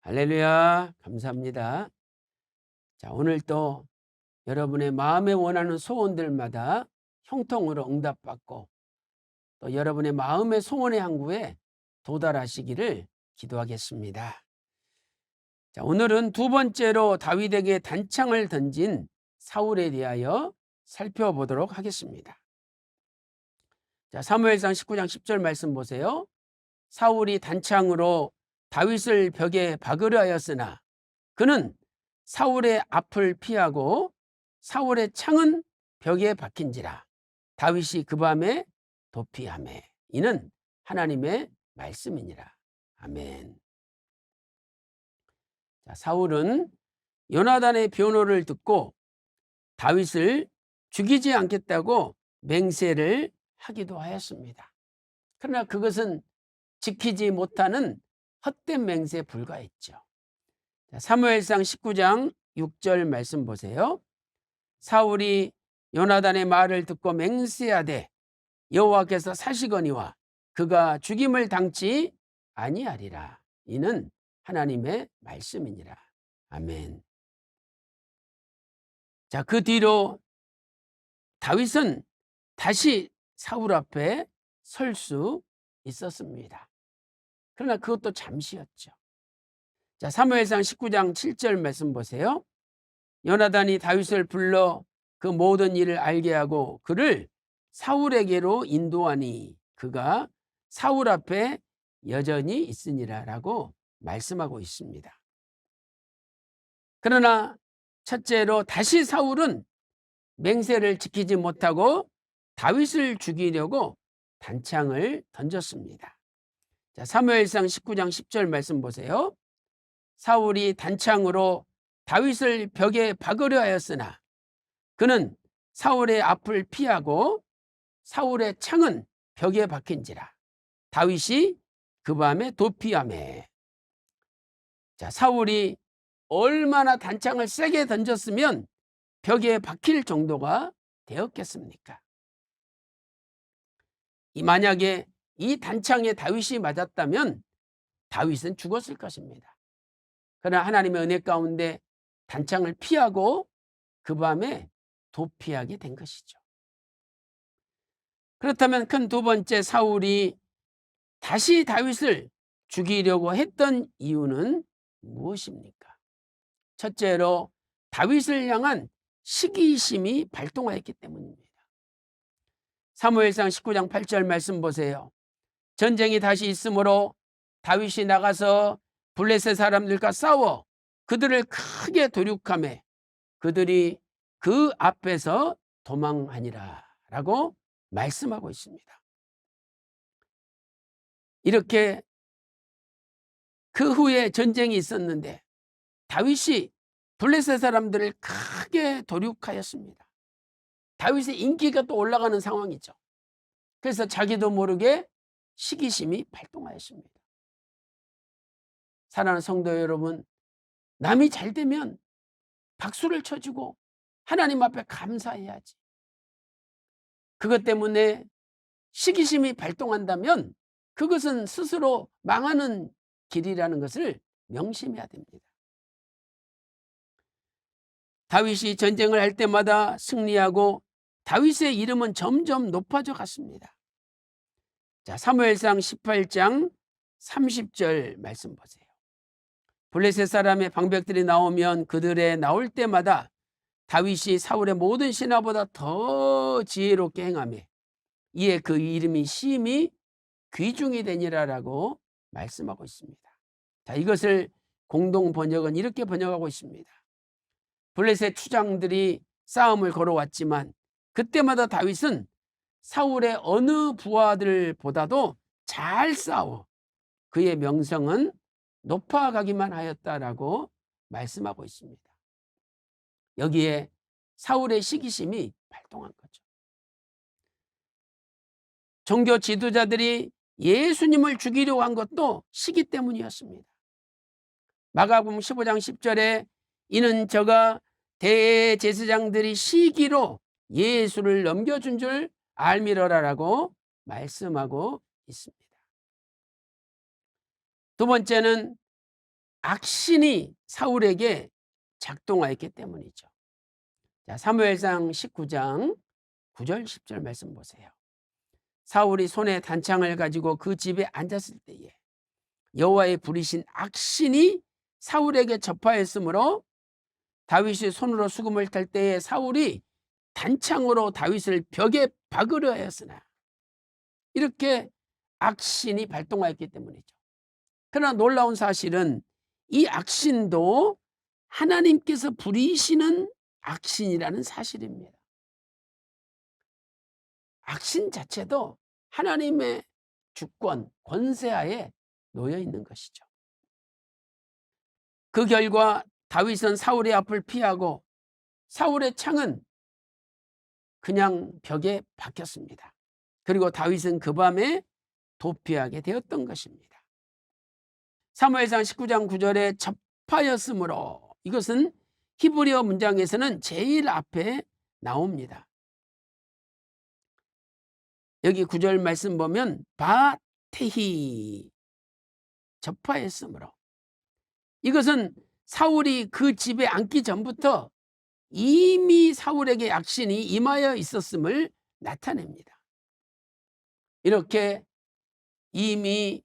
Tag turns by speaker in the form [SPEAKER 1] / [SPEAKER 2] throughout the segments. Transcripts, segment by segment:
[SPEAKER 1] 할렐루야, 감사합니다. 자, 오늘 또 여러분의 마음에 원하는 소원들마다 형통으로 응답받고 또 여러분의 마음의 소원의 항구에 도달하시기를 기도하겠습니다. 자, 오늘은 두 번째로 다윗에게 단창을 던진 사울에 대하여 살펴보도록 하겠습니다. 자, 사무엘상 19장 10절 말씀 보세요. 사울이 단창으로 다윗을 벽에 박으려 하였으나 그는 사울의 앞을 피하고 사울의 창은 벽에 박힌지라 다윗이 그 밤에 도피하매. 이는 하나님의 말씀이니라. 아멘. 자, 사울은 요나단의 변호를 듣고 다윗을 죽이지 않겠다고 맹세를 하기도 하였습니다. 그러나 그것은 지키지 못하는 헛된 맹세에 불과했죠. 사무엘상 19장 6절 말씀 보세요. 사울이 요나단의 말을 듣고 맹세하되 여호와께서 사시거니와 그가 죽임을 당치 아니하리라. 이는 하나님의 말씀이니라. 아멘. 자, 그 뒤로 다윗은 다시 사울 앞에 설 수 있었습니다. 그러나 그것도 잠시였죠. 자, 사무엘상 19장 7절 말씀 보세요. 요나단이 다윗을 불러 그 모든 일을 알게 하고 그를 사울에게로 인도하니 그가 사울 앞에 여전히 있으니라라고 말씀하고 있습니다. 그러나 첫째로 다시 사울은 맹세를 지키지 못하고 다윗을 죽이려고 단창을 던졌습니다. 자, 사무엘상 19장 10절 말씀 보세요. 사울이 단창으로 다윗을 벽에 박으려 하였으나 그는 사울의 앞을 피하고 사울의 창은 벽에 박힌지라 다윗이 그 밤에 도피하매. 자, 사울이 얼마나 단창을 세게 던졌으면 벽에 박힐 정도가 되었겠습니까? 만약에 이 단창에 다윗이 맞았다면 다윗은 죽었을 것입니다. 그러나 하나님의 은혜 가운데 단창을 피하고 그 밤에 도피하게 된 것이죠. 그렇다면 큰 두 번째 사울이 다시 다윗을 죽이려고 했던 이유는 무엇입니까? 첫째로 다윗을 향한 시기심이 발동하였기 때문입니다. 사무엘상 19장 8절 말씀 보세요. 전쟁이 다시 있으므로 다윗이 나가서 블레셋 사람들과 싸워 그들을 크게 도륙하매 그들이 그 앞에서 도망하니라 라고 말씀하고 있습니다. 이렇게 그 후에 전쟁이 있었는데 다윗이 블레셋 사람들을 크게 도륙하였습니다. 다윗의 인기가 또 올라가는 상황이죠. 그래서 자기도 모르게 시기심이 발동하였습니다. 사랑하는 성도 여러분, 남이 잘 되면 박수를 쳐주고 하나님 앞에 감사해야지. 그것 때문에 시기심이 발동한다면 그것은 스스로 망하는 길이라는 것을 명심해야 됩니다. 다윗이 전쟁을 할 때마다 승리하고 다윗의 이름은 점점 높아져 갔습니다. 자, 사무엘상 18장 30절 말씀 보세요. 블레셋 사람의 방백들이 나오면 그들의 나올 때마다 다윗이 사울의 모든 신하보다 더 지혜롭게 행하며 이에 그 이름이 심히 귀중이 되니라라고 말씀하고 있습니다. 자, 이것을 공동 번역은 이렇게 번역하고 있습니다. 블레셋 추장들이 싸움을 걸어왔지만 그때마다 다윗은 사울의 어느 부하들보다도 잘 싸워 그의 명성은 높아가기만 하였다라고 말씀하고 있습니다. 여기에 사울의 시기심이 발동한 거죠. 종교 지도자들이 예수님을 죽이려고 한 것도 시기 때문이었습니다. 마가복음 15장 10절에 이는 저가 대제사장들이 시기로 예수를 넘겨준 줄 알미러라라고 말씀하고 있습니다. 두 번째는 악신이 사울에게 작동하였기 때문이죠. 자, 사무엘상 19장 9절 10절 말씀 보세요. 사울이 손에 단창을 가지고 그 집에 앉았을 때에 여호와의 부리신 악신이 사울에게 접하였으므로 다윗이 손으로 수금을 탈 때에 사울이 단창으로 다윗을 벽에 박으려 하였으나, 이렇게 악신이 발동하였기 때문이죠. 그러나 놀라운 사실은 이 악신도 하나님께서 부리시는 악신이라는 사실입니다. 악신 자체도 하나님의 주권, 권세하에 놓여 있는 것이죠. 그 결과 다윗은 사울의 앞을 피하고 사울의 창은 그냥 벽에 박혔습니다. 그리고 다윗은 그 밤에 도피하게 되었던 것입니다. 사무엘상 19장 9절에 접하였으므로, 이것은 히브리어 문장에서는 제일 앞에 나옵니다. 여기 9절 말씀 보면 바테히, 접하였으므로, 이것은 사울이 그 집에 앉기 전부터 이미 사울에게 악신이 임하여 있었음을 나타냅니다. 이렇게 이미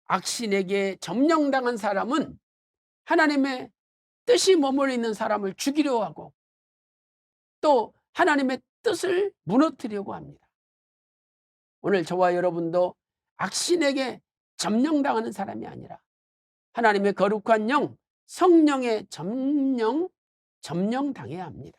[SPEAKER 1] 악신에게 점령당한 사람은 하나님의 뜻이 머물러 있는 사람을 죽이려 하고 또 하나님의 뜻을 무너뜨리려고 합니다. 오늘 저와 여러분도 악신에게 점령당하는 사람이 아니라 하나님의 거룩한 영, 성령의 점령당해야 합니다.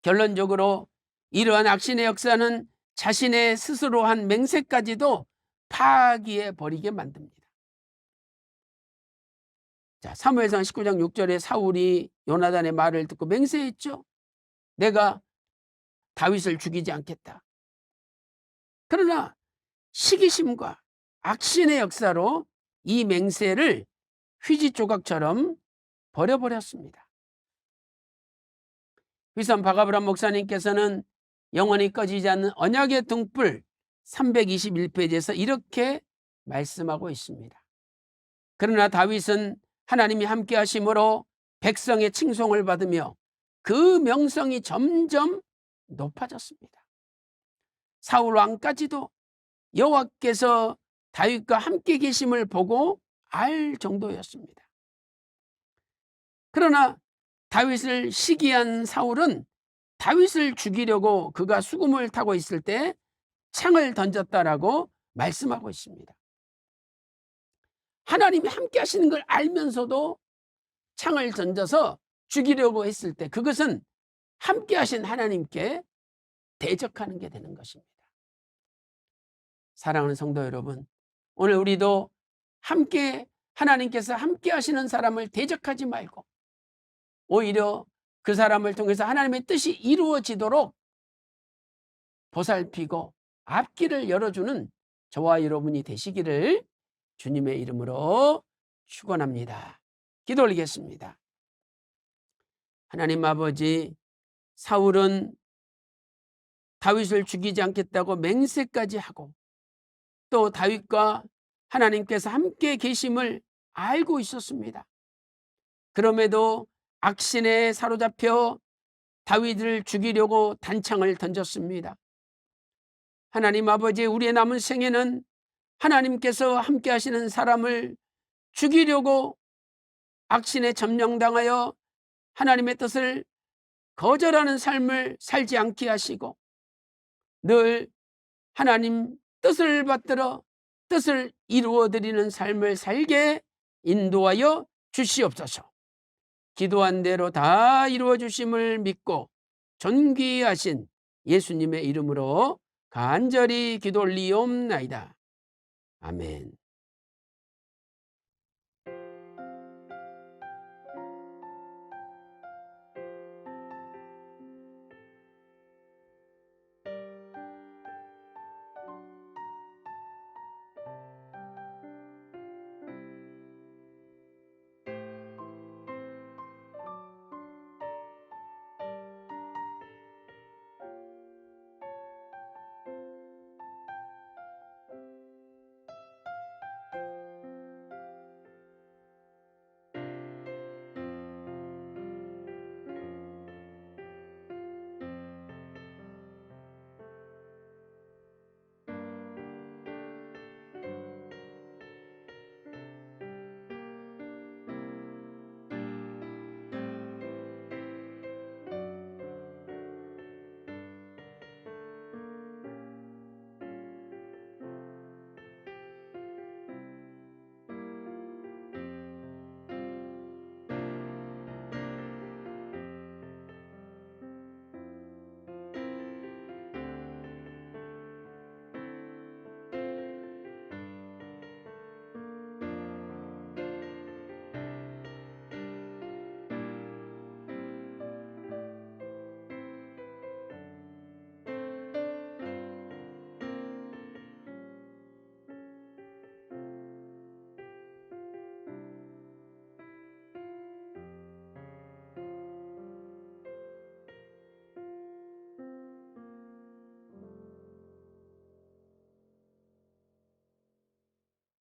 [SPEAKER 1] 결론적으로 이러한 악신의 역사는 자신의 스스로 한 맹세까지도 파기해 버리게 만듭니다. 자, 사무엘상 19장 6절에 사울이 요나단의 말을 듣고 맹세했죠. 내가 다윗을 죽이지 않겠다. 그러나 시기심과 악신의 역사로 이 맹세를 휴지 조각처럼 버려버렸습니다. 위선 박아브람 목사님께서는 영원히 꺼지지 않는 언약의 등불 321페이지에서 이렇게 말씀하고 있습니다. 그러나 다윗은 하나님이 함께 하심으로 백성의 칭송을 받으며 그 명성이 점점 높아졌습니다. 사울 왕까지도 여호와께서 다윗과 함께 계심을 보고 알 정도였습니다. 그러나 다윗을 시기한 사울은 다윗을 죽이려고 그가 수금을 타고 있을 때 창을 던졌다라고 말씀하고 있습니다. 하나님이 함께 하시는 걸 알면서도 창을 던져서 죽이려고 했을 때 그것은 함께 하신 하나님께 대적하는 게 되는 것입니다. 사랑하는 성도 여러분, 오늘 우리도 함께 하나님께서 함께 하시는 사람을 대적하지 말고 오히려 그 사람을 통해서 하나님의 뜻이 이루어지도록 보살피고 앞길을 열어주는 저와 여러분이 되시기를 주님의 이름으로 축원합니다. 기도 올리겠습니다. 하나님 아버지, 사울은 다윗을 죽이지 않겠다고 맹세까지 하고 또 다윗과 하나님께서 함께 계심을 알고 있었습니다. 그럼에도 악신에 사로잡혀 다윗을 죽이려고 단창을 던졌습니다. 하나님 아버지, 우리의 남은 생에는 하나님께서 함께 하시는 사람을 죽이려고 악신에 점령당하여 하나님의 뜻을 거절하는 삶을 살지 않게 하시고 늘 하나님 뜻을 받들어 뜻을 이루어드리는 삶을 살게 인도하여 주시옵소서. 기도한 대로 다 이루어 주심을 믿고 존귀하신 예수님의 이름으로 간절히 기도 올리옵나이다. 아멘.